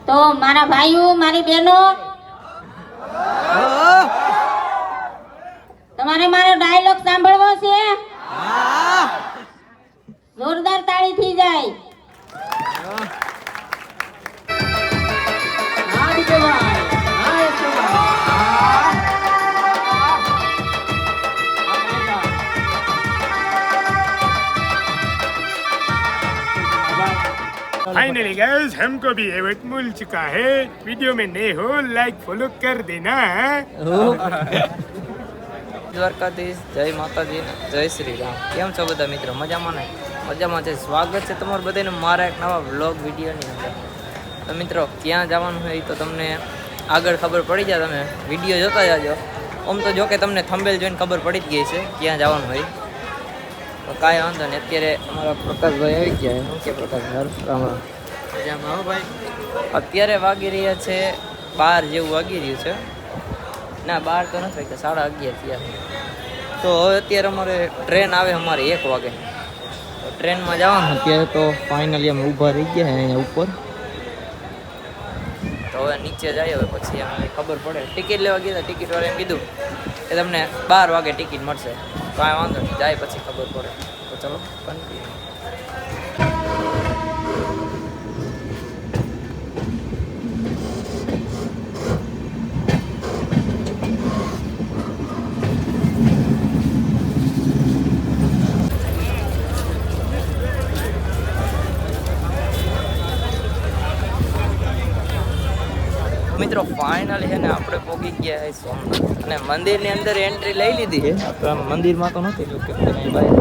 તો મારા ભાઈઓ મારી બહેનો તમારે મારો ડાયલોગ સાંભળવો છે જોરદાર તાળી થઈ જાય फाइनली गाइस हमको भी एवट मिल चुका है वीडियो में नए हो लाइक फॉलो कर देना દ્વારકાધીશ જય માતાજી જય શ્રી રામ કેમ છો બધા મિત્રો મજામાં ને મજામાં છે સ્વાગત છે તમારું બધાને મારા એક નવા વ્લોગ વિડીયોની અંદર તો મિત્રો ક્યાં જવાનું હોય તો તમને આગળ ખબર પડી જાય તમે વિડીયો જોતા જાજો આમ તો જો કે તમને થંબેલ જોઈને ખબર પડી જ ગઈ છે ક્યાં જવાનું હોય તો કાંઈ વાંધો નહીં અત્યારે અમારા પ્રકાશભાઈ આવી ગયા શું કે પ્રકાશભાઈ રામ રામ ભાઈ અત્યારે વાગી રહ્યા છે 12 જેવું વાગી રહ્યું છે ના 12 તો નથી વાગ્યા 11:30 થયા તો હવે અત્યારે અમારે ટ્રેન આવે અમારે 1 વાગે તો ટ્રેનમાં જવાનું અત્યારે તો ફાઇનલી અમે ઊભા રહી ગયા અહીંયા ઉપર તો હવે નીચે જઈએ હવે પછી અમને ખબર પડે ટિકિટ લેવા ગયા ટિકિટવાળાએ એમ કીધું કે તમને 12 વાગે ટિકિટ મળશે કાંઈ વાંધો નહીં જાય પછી ખબર પડે તો ચલો કન્ટિન્યુ મિત્રો ફાઇનલી છે ને આપણે પહોંચી ગયા છે સોમનાથ અને મંદિરની અંદર એન્ટ્રી લઈ લીધી છે તો મંદિરમાં તો નથી જો કે ભાઈ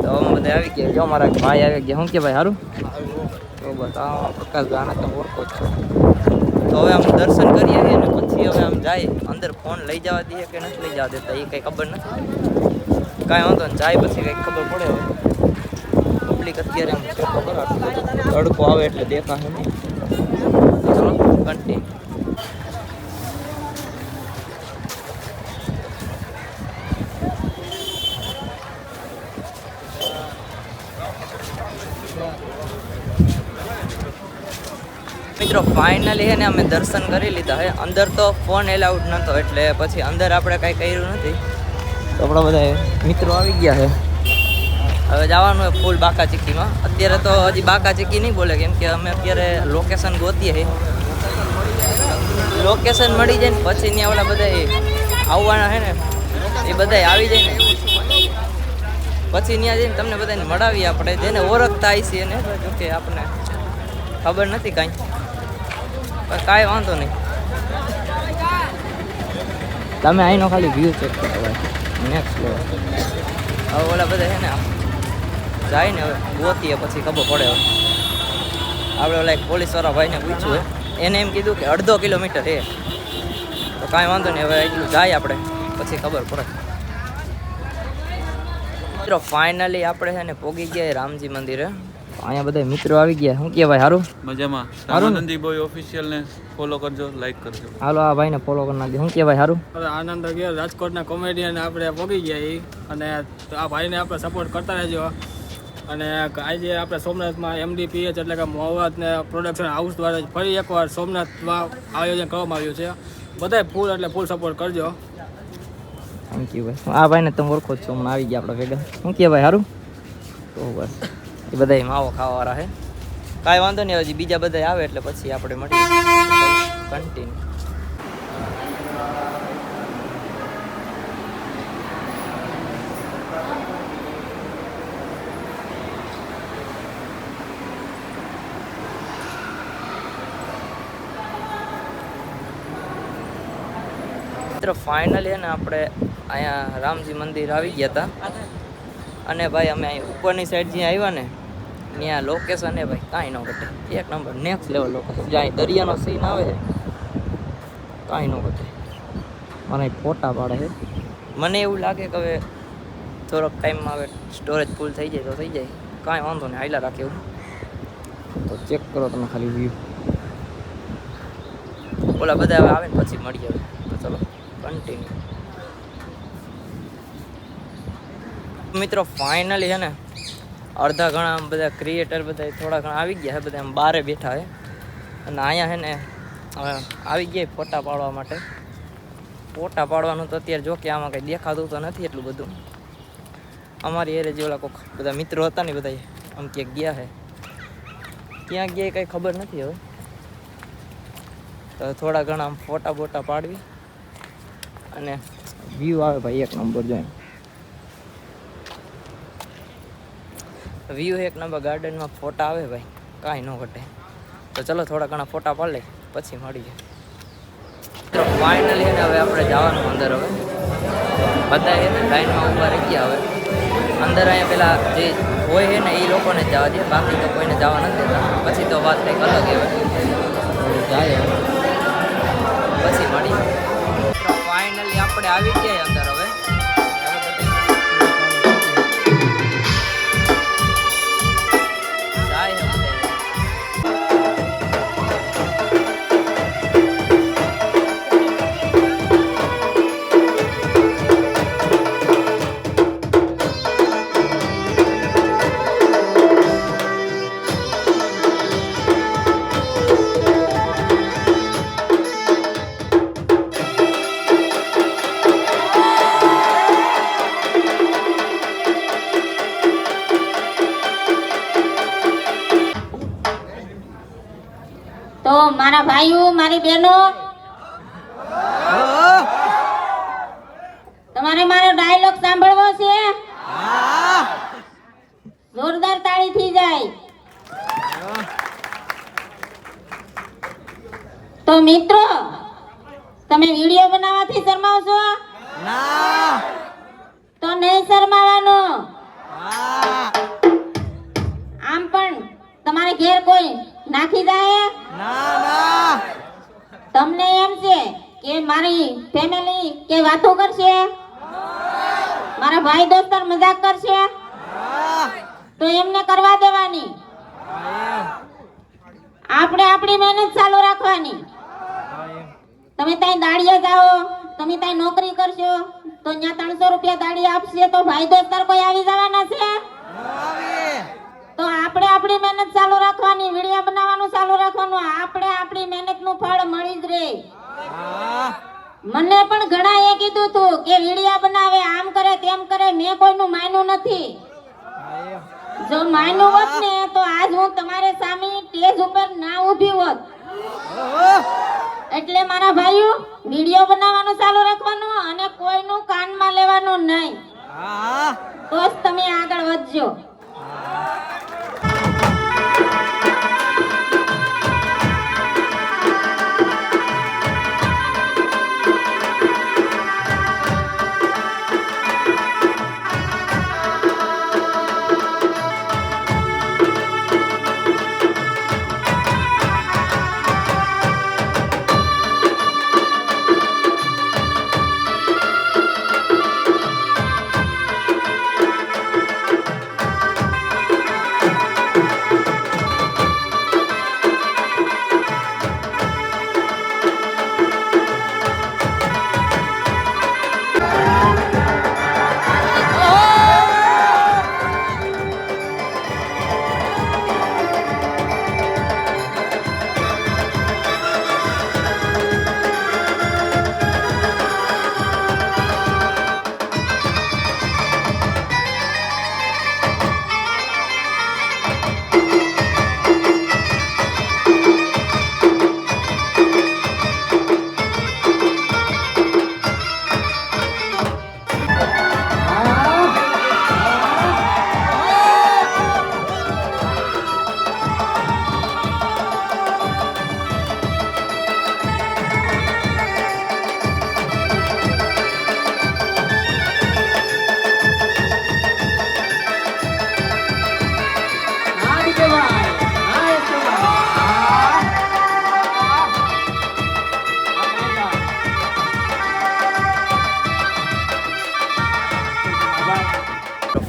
તો અમે બધા આવી ગયા જો મારા ભાઈ આવી ગયા શું કે ભાઈ સારું તો બતાવો પ્રકાશ ગાના તમે ઓળખો છો તો હવે આમ દર્શન કરી આવીએ ને પછી હવે આમ જાય અંદર ફોન લઈ જવા દઈએ કે નથી લઈ જવા દેતા એ કંઈ ખબર નથી કાંઈ વાંધો ને જાય પછી કંઈક ખબર પડે હવે પબ્લિક અત્યારે આમ ખબર તડકો આવે એટલે દેખાશે નહીં ચલો કન્ટિન્યુ મિત્રો ફાઇનલી છે ને અમે દર્શન કરી લીધા છે અંદર તો ફોન એલાઉડ નહોતો એટલે પછી અંદર આપણે કાંઈ કર્યું નથી તો આપણા બધા મિત્રો આવી ગયા છે હવે જવાનું હોય ફૂલ બાકા ચીક્કીમાં અત્યારે તો હજી બાકા ચીક્કી નહીં બોલે કેમ કે અમે અત્યારે લોકેશન ગોતીએ છીએ લોકેશન મળી જાય ને પછી ત્યાં ઓલા બધા આવવાના છે ને એ બધા આવી જાય ને પછી ત્યાં જઈને તમને બધાને મળાવીએ આપણે જેને ઓળખતા આવીએ ને જોકે આપણને ખબર નથી કાંઈ પણ કાંઈ વાંધો નહીં તમે અહીંનો ખાલી વ્યૂ ચેક કરો ભાઈ નેક્સ્ટ લેવલ હવે ઓલા બધા છે ને જાય ને હવે ગોતીએ પછી ખબર પડે હવે આપણે ઓલા એક પોલીસવાળા ભાઈને પૂછ્યું એને એમ કીધું કે 1.5 કિલોમીટર છે તો કાંઈ વાંધો નહીં હવે એટલું જાય આપણે પછી ખબર પડે મિત્રો ફાઇનલી આપણે છે ને પહોંચી ગયા રામજી મંદિરે અહીંયા બધા મિત્રો આવી ગયા શું કે ભાઈ સારું મજામાં રામાનંદી બોય ઓફિશિયલ ને ફોલો કરજો લાઈક કરજો હાલો આ ભાઈને ફોલો કરી નાખજો શું કે ભાઈ સારું આનંદ ગયા રાજકોટના કોમેડિયન આપણે પહોંચી ગયા અને આ ભાઈને આપણે સપોર્ટ કરતા રહેજો અને આજે આપણે સોમનાથમાં MDPH એટલે કે મોહમ્મદ ને પ્રોડક્શન હાઉસ દ્વારા ફરી એકવાર સોમનાથમાં આયોજન કરવામાં આવ્યું છે બધાય ફૂલ એટલે ફૂલ સપોર્ટ કરજો થેન્ક યુ ભાઈ આ ભાઈને તમે ઓળખો છો હમણાં આવી ગયા આપણે ભેગા શું કે ભાઈ સારું તો બસ એ બધા માવો ખાવાવાળા છે કાંઈ વાંધો નહીં હજી બીજા બધા આવે એટલે પછી આપણે મળીએ કન્ટિન્યુ મિત્રો ફાઇનલી છે ને આપણે અહીંયા રામજી મંદિર આવી ગયા હતા અને ભાઈ અમે અહીં ઉપરની સાઈડ જ્યાં આવ્યા ને ત્યાં લોકેશન એ ભાઈ કાંઈ ન ઘટે એક નંબર નેક્સ્ટ લેવલ લોકેશન જ્યાં દરિયાનો સીન આવે કાંઈ ન ઘટે મને ફોટા પાડે છે મને એવું લાગે કે હવે થોડોક ટાઈમમાં હવે સ્ટોરેજ ફૂલ થઈ જાય તો થઈ જાય કાંઈ વાંધો નહીં હાઈલા રાખે એવું તો ચેક કરો તમે ખાલી વ્યૂ ઓલા બધા હવે આવે ને પછી મળીએ તો ચલો કન્ટિન્યુ મિત્રો ફાઇનલી છે ને અડધા ઘણા બધા ક્રિએટર બધા થોડા ઘણા આવી ગયા છે બધા આમ બારે બેઠા છે અને અહીંયા છે ને હવે આવી ગયા ફોટા પાડવા માટે. ફોટા પાડવાનું તો અત્યારે જો કે આમાં કંઈ દેખાતું તો નથી એટલું બધું. અમારી એરે જે ઓલા કોઈક બધા મિત્રો હતા ને બધા આમ ક્યાંક ગયા છે, ક્યાં ગયા કંઈ ખબર નથી હવે. તો થોડા ઘણા આમ ફોટા બોટા પાડવી અને વ્યૂ આવે ભાઈ એક નંબર. જોઈએ વ્યૂ એક નંબર, ગાર્ડનમાં ફોટા આવે ભાઈ કાંઈ ન ઘટે. તો ચલો થોડા ઘણા ફોટા પાડી લઈ પછી મળીએ. તો ફાઇનલી ને હવે આપણે જવાનું અંદર. હવે બધા એને લાઈનમાં ઊભા રહી ગયા. હવે અંદર અહીંયા પેલા જે હોય છે ને એ લોકોને જ જવા દે, બાકી તો કોઈને જવા નથી દેતા. પછી તો વાત કંઈક અલગ હવે જાય પછી મળીએ. ફાઇનલી આપણે આવી ગયા અંદર. હવે તો મારા ભાઈઓ મારી બહેનો, તમારે મારો ડાયલોગ સાંભળવો છે? જોરદાર તાળી થઈ જાય. તો મિત્રો, તમે વિડીયો બનાવવાથી શરમાવ છો? તો નહીં શરમાવાનું. આમ પણ તમારે ઘેર કોઈ નાખી જાય? તમને એમ છે કે મારી ફેમિલી કે વાતો કરશે, મારા ભાઈ દોસ્તર મજાક કરશે, તો એમને કરવા દેવાની. આપણે આપણી મહેનત ચાલુ રાખવાની. તમે ત્યાં દાડીએ જાઓ, તમે ત્યાં નોકરી કરશો તો ત્યાં 300 રૂપિયા દાડી આપશે તો ભાઈ દોસ્તર કોઈ આવી જવાના છે? તો આપણે આપણી મહેનત ચાલુ રાખવાની, વિડીયો બનાવવાનું ચાલુ રાખવાનું. આપણે આપણી મહેનતનું ફળ મળી જ રહે. મને પણ ઘણા એ કીધું હતું કે વિડીયો બનાવે, આમ કરે તેમ કરે. મેં કોઈનું માન્યું નથી. જો માન્યું હોત ને તો આજ હું તમારે સામે સ્ટેજ ઉપર ના ઊભી હોત. એટલે મારા ભાઈઓ, વિડીયો બનાવવાનું ચાલુ રાખવાનું અને કોઈનું કાનમાં લેવાનું નહીં. તો જ તમે આગળ વધજો.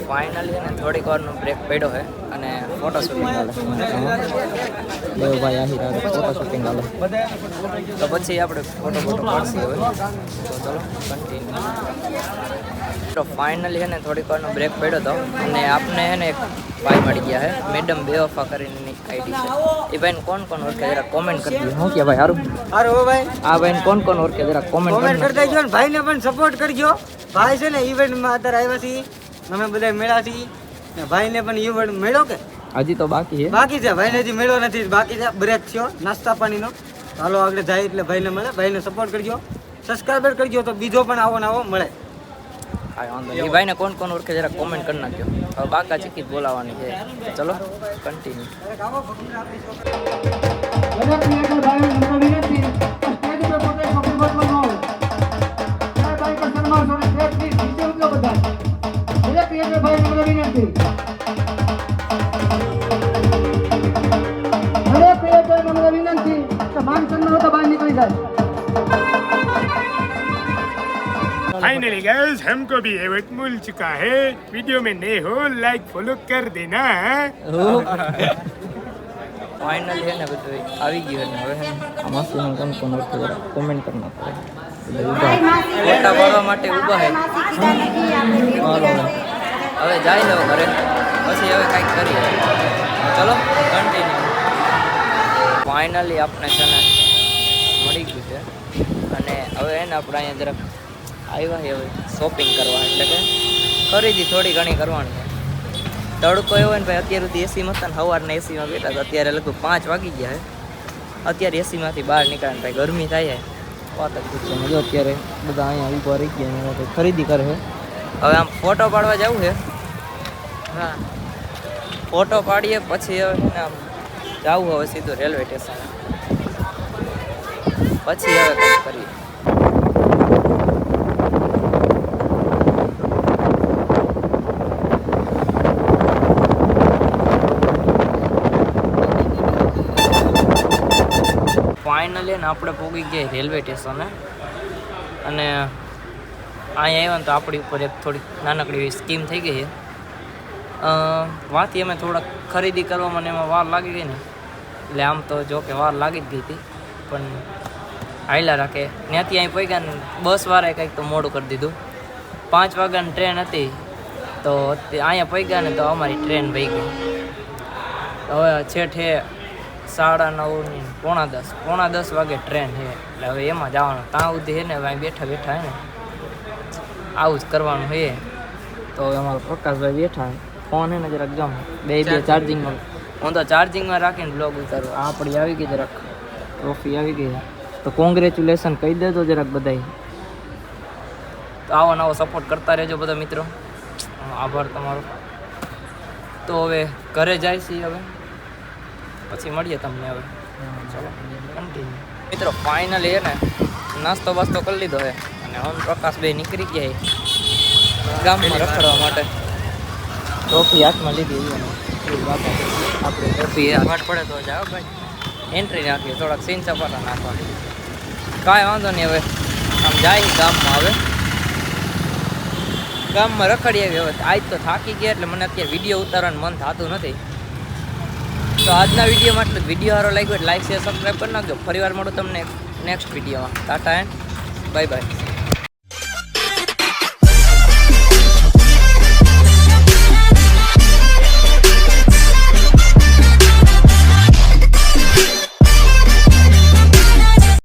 ફાઇનલી ને થોડીક વારનો બ્રેક પડ્યો છે અને ફોટો શૂટિંગ હાલે. દેવભાઈ આહિર ફોટો શૂટિંગ હાલે. તો પછી આપણે ફોટો પાડશું હવે. તો ચલો કન્ટિન્યુ. મિત્રો ફાઇનલી છે ને થોડીક વારનો બ્રેક પડ્યો હતો અને આપને છે ને એક ભાઈ મળી ગયા છે મેડમ બેવફા કરીને આઈડી છે. એ ભાઈને કોણ કોણ ઓળખે જરા કોમેન્ટ કરી દો. શું કે ભાઈ સારું અરે ઓ ભાઈ આ ભાઈને કોણ કોણ ઓળખે જરા કોમેન્ટ કોમેન્ટ કરી કરતા ગયો ને ભાઈને પણ સપોર્ટ કરજો. ભાઈ છે ને ઇવેન્ટમાં અત્યારે આવ્યા છીએ, અમે બધા મેળા છીએ ને ભાઈને પણ ઇવેન્ટ મેળો કે હજી તો બાકી છે. બાકી છે, ભાઈને હજી મેળો નથી, બાકી છે બ્રેક થયો નાસ્તા પાણીનો. હાલો આગળ જાય એટલે ભાઈને મળે, ભાઈને સપોર્ટ કરજો, સબસ્ક્રાઈબર કરજો તો બીજો પણ આવો ને આવો મળે. હા વાંધો નહીં. એ ભાઈને કોણ કોણ ઓળખે જરા કોમેન્ટ કરી નાખજો. હવે બાકા ચીકી જ બોલાવવાની છે. ચલો કન્ટિન્યુ. फाइनली गाइस हमको भी इवेंट मिल चुका है. वीडियो में नए हो लाइक फॉलो कर देना. ફાઇનલ છે ને બધું આવી ગયું ને હવે છે ને આ માસીનું કોણ કોણ ઓળખે જરા કોમેન્ટ કરી નાખો. ફોટા પાડવા માટે ઊભા છે. હાલો હવે જાય લો ઘરે, પછી હવે કાંઈક કરીએ. ચલો કન્ટિન્યુ. ફાઇનલી આપણે છે ને મળી ગયું છે અને હવે એને આપણે અહીંયા જરાક આવ્યા છે હવે શોપિંગ કરવા, એટલે કે ખરીદી થોડી ઘણી કરવાની છે. તડકો એવો ને ભાઈ, અત્યાર સુધી એસીમાં હતા ને સવારના એસીમાં બેઠા હતા, અત્યારે લગભગ 5 વાગી ગયા છે. અત્યારે એસીમાંથી બહાર નીકળે ભાઈ ગરમી થાય છે વાત જ પૂછો. જો અત્યારે બધા અહીંયા ઊભા રહી ગયા ને ખરીદી કરે છે. હવે આમ ફોટો પાડવા જવું છે. હા ફોટો પાડીએ પછી હવે ને આમ જવું હવે સીધું રેલવે સ્ટેશન, પછી હવે કંઈક કરીએ. ફાઇનલી ને આપણે પહોંચી ગયા રેલવે સ્ટેશને અને અહીંયા આવ્યા ને તો આપણી ઉપર એક થોડીક નાનકડી એવી સ્કીમ થઈ ગઈ છે. વાંથી અમે થોડાક ખરીદી કરવામાં ને એમાં વાર લાગી ગઈ ને, એટલે આમ તો જો કે વાર લાગી જ ગઈ હતી પણ હાઈલા રાખે ત્યાંથી અહીં પહોંચ્યા ને બસ વાળાએ કંઈક તો મોડું કરી દીધું. 5 વાગ્યાની ટ્રેન હતી તો અહીંયા પહોંચ્યા ને તો અમારી ટ્રેન વહી ગઈ. હવે છેઠે 9:30 પોણા 10 વાગે ટ્રેન છે, એટલે હવે એમાં જવાનું. ત્યાં સુધી છે ને હવે બેઠા બેઠા હે ને આવું જ કરવાનું છે. તો હવે અમારા પ્રકાશભાઈ બેઠા ફોન હે ને જરાક જમ બે ચાર્જિંગમાં, હું તો ચાર્જિંગમાં રાખીને બ્લોગ ઉતારું. આ આપણી આવી ગઈ જરાક ટ્રોફી આવી ગઈ, તો કોંગ્રેચ્યુલેશન કહી દેજો જરાક બધાય. તો આવો નવો સપોર્ટ કરતા રહેજો બધા મિત્રો, આભાર તમારો. તો હવે ઘરે જાય છે, હવે પછી મળીએ તમને. હવે ચલો કન્ટિન્યુ. મિત્રો ફાઇનલી છે ને નાસ્તો બાસ્તો કરી લીધો છે અને હું પ્રકાશ બે નીકળી ગયા ગામમાં રખડવા માટે. ટ્રોફી હાથમાં લીધી આપણે ટ્રોફી હાથ પડે તો જાઓ ભાઈ એન્ટ્રી નાખીએ, થોડાક સીન સપાટા નાખવાની. કાંઈ વાંધો નહીં. હવે આમ જાય ગામમાં, હવે ગામમાં રખડી આવી. હવે આજ તો થાકી ગયા એટલે મને અત્યારે વિડીયો ઉતારવાનું મન થતું નથી. તો આજના વિડીયોમાં એટલું જ. વિડીયો સારો લાગ્યો એટલે લાઈક શેર સબસ્ક્રાઈબ કરી નાખજો. ફરીવાર મળું તમને નેક્સ્ટ વિડીયોમાં. Tata and bye bye.